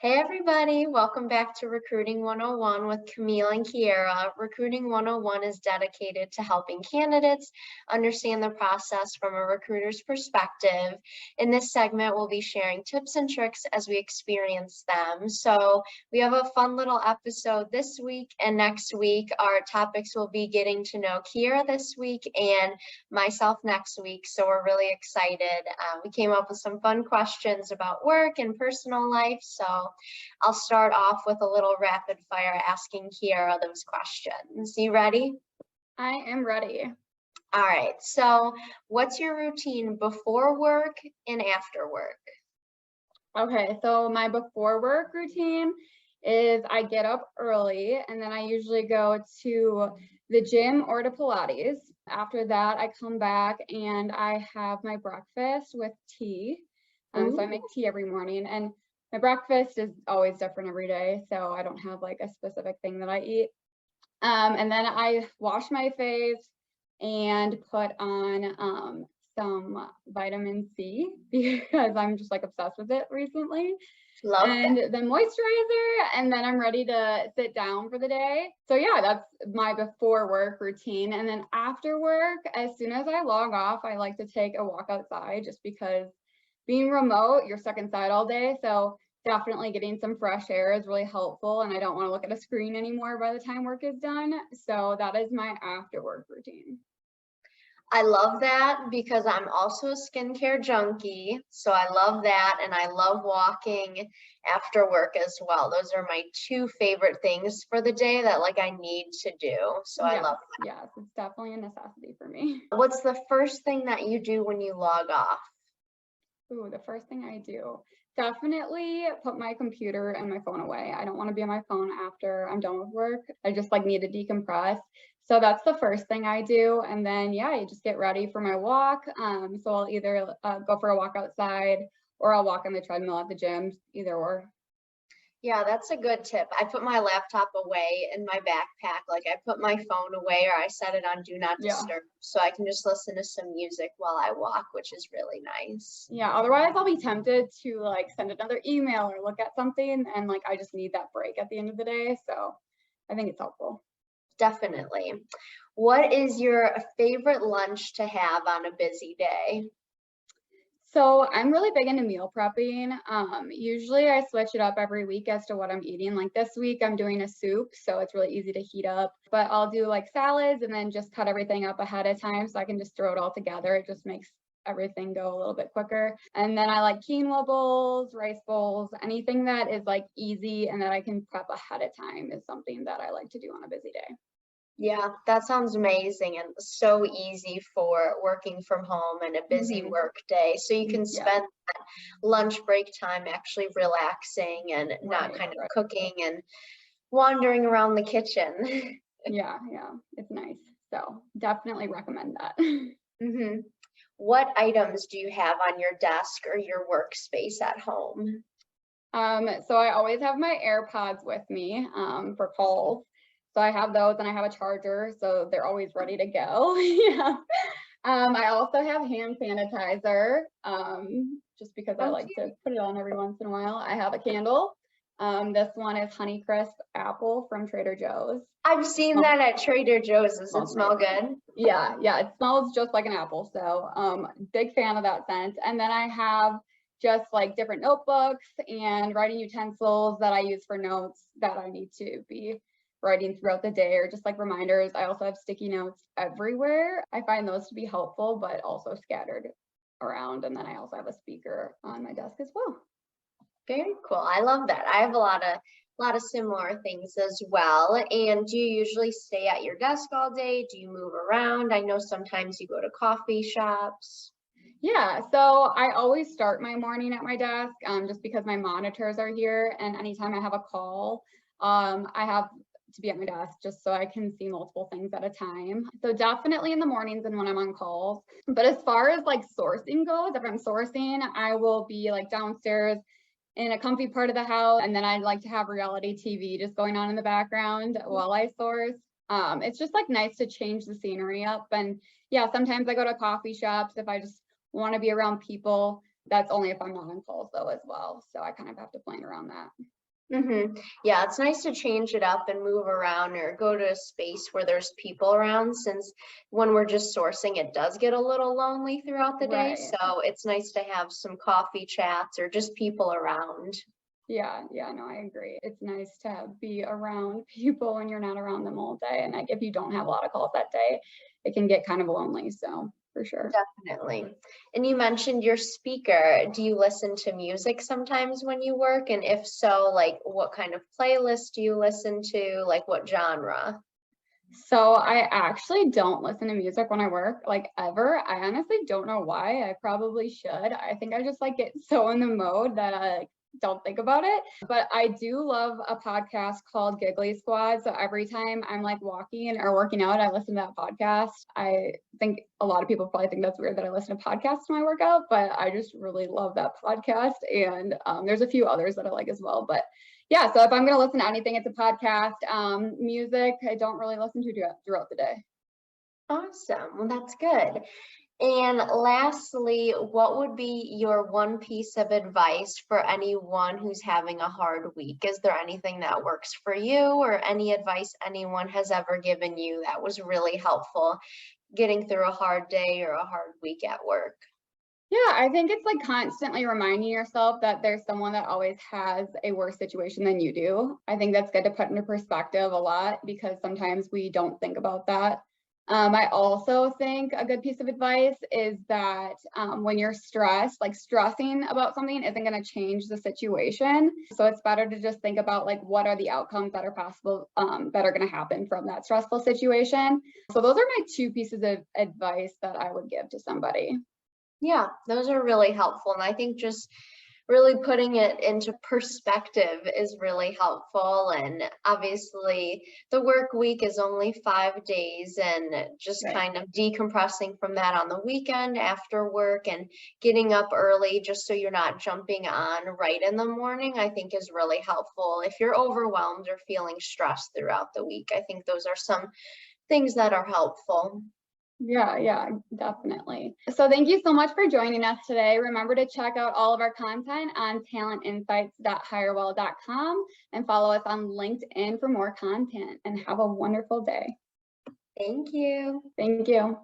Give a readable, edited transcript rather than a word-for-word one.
Hey everybody, welcome back to Recruiting 101 with Camille and Kierra. Recruiting 101 is dedicated to helping candidates understand the process from a recruiter's perspective. In this segment, we'll be sharing tips and tricks as we experience them. So we have a fun little episode this week, and next week our topics will be getting to know Kierra this week and myself next week. So we're really excited. We came up with some fun questions about work and personal life. So I'll start off with a little rapid fire asking Kierra those questions. You ready? I am ready. All right. So what's your routine before work and after work? Okay, so my before work routine is I get up early and then I usually go to the gym or to Pilates. After that, I come back and I have my breakfast with tea. So I make tea every morning, and my breakfast is always different every day, so I don't have like a specific thing that I eat. And then I wash my face and put on some vitamin C because I'm just like obsessed with it recently. Love And that. the moisturizer, and then I'm ready to sit down for the day. So yeah, that's my before work routine. And then after work, as soon as I log off, I like to take a walk outside just because being remote, you're stuck inside all day. So definitely getting some fresh air is really helpful. And I don't want to look at a screen anymore by the time work is done. So that is my after work routine. I love that because I'm also a skincare junkie. So I love that. And I love walking after work as well. Those are my two favorite things for the day that like I need to do. So I love that. Yes, it's definitely a necessity for me. What's the first thing that you do when you log off? Ooh, the first thing I do, definitely put my computer and my phone away. I don't want to be on my phone after I'm done with work. I just like need to decompress. So that's the first thing I do. And then, yeah, I just get ready for my walk. So I'll either go for a walk outside or I'll walk on the treadmill at the gym, either or. Yeah, that's a good tip. I put my laptop away in my backpack. Like I put my phone away or I set it on do not disturb so I can just listen to some music while I walk, which is really nice. Yeah, otherwise I'll be tempted to like send another email or look at something, and like I just need that break at the end of the day. So I think it's helpful. Definitely. What is your favorite lunch to have on a busy day? So I'm really big into meal prepping. Usually I switch it up every week as to what I'm eating. Like this week I'm doing a soup, so it's really easy to heat up. But I'll do like salads and then just cut everything up ahead of time so I can just throw it all together. It just makes everything go a little bit quicker. And then I like quinoa bowls, rice bowls, anything that is like easy and that I can prep ahead of time is something that I like to do on a busy day. Yeah, that sounds amazing and so easy for working from home and a busy work day. So you can spend that lunch break time actually relaxing and not kind of cooking and wandering around the kitchen. Yeah, it's nice. So definitely recommend that. What items do you have on your desk or your workspace at home? So I always have my AirPods with me for calls. So I have those and I have a charger, so they're always ready to go. Yeah. I also have hand sanitizer, just because I like to put it on every once in a while. I have a candle. This one is Honeycrisp Apple from Trader Joe's. I've seen that at Trader Joe's. Does it smell good? Yeah, it smells just like an apple. So big fan of that scent. And then I have just like different notebooks and writing utensils that I use for notes that I need to be writing throughout the day, or just like reminders. I also have sticky notes everywhere. I find those to be helpful, but also scattered around. And then I also have a speaker on my desk as well. Very cool. I love that. I have a lot of similar things as well. And do you usually stay at your desk all day? Do you move around? I know sometimes you go to coffee shops. Yeah, so I always start my morning at my desk just because my monitors are here, and anytime I have a call, I have to be at my desk just so I can see multiple things at a time. So definitely in the mornings and when I'm on calls. But as far as like sourcing goes, if I'm sourcing, I will be like downstairs in a comfy part of the house, and then I'd like to have reality TV just going on in the background while I source. It's just like nice to change the scenery up. And yeah, sometimes I go to coffee shops if I just want to be around people. that's only if I'm not on calls though as well. So I kind of have to plan around that. Yeah, it's nice to change it up and move around or go to a space where there's people around, since when we're just sourcing, it does get a little lonely throughout the day. Right. So it's nice to have some coffee chats or just people around. Yeah, no, I agree. It's nice to be around people when you're not around them all day. And like if you don't have a lot of calls that day, it can get kind of lonely. So for sure. Definitely. And you mentioned your speaker. Do you listen to music sometimes when you work? And if so, like what kind of playlist do you listen to? Like what genre? So I actually don't listen to music when I work, like ever. I honestly don't know why. I probably should. I think I just like get so in the mode that I like, don't think about it. But I do love a podcast called Giggly Squad. So every time I'm like walking or working out, I listen to that podcast. I think a lot of people probably think that's weird that I listen to podcasts when I work out, but I just really love that podcast. And there's a few others that I like as well. But yeah, so if I'm going to listen to anything, it's a podcast. Music, I don't really listen to throughout the day. Awesome. Well, that's good. And lastly, what would be your one piece of advice for anyone who's having a hard week? Is there anything that works for you or any advice anyone has ever given you that was really helpful getting through a hard day or a hard week at work? Yeah, I think it's like constantly reminding yourself that there's someone that always has a worse situation than you do. I think that's good to put into perspective a lot because sometimes we don't think about that. I also think a good piece of advice is that when you're stressed, like stressing about something isn't going to change the situation. So it's better to just think about like what are the outcomes that are possible that are going to happen from that stressful situation. So those are my two pieces of advice that I would give to somebody. Yeah, those are really helpful. And I think just really putting it into perspective is really helpful. And obviously, the work week is only 5 days, and just Right. kind of decompressing from that on the weekend after work and getting up early just so you're not jumping on right in the morning, I think is really helpful. If you're overwhelmed or feeling stressed throughout the week, I think those are some things that are helpful. Yeah, definitely. So thank you so much for joining us today. Remember to check out all of our content on talentinsights.hirewell.com and follow us on LinkedIn for more content, and have a wonderful day. Thank you. Thank you.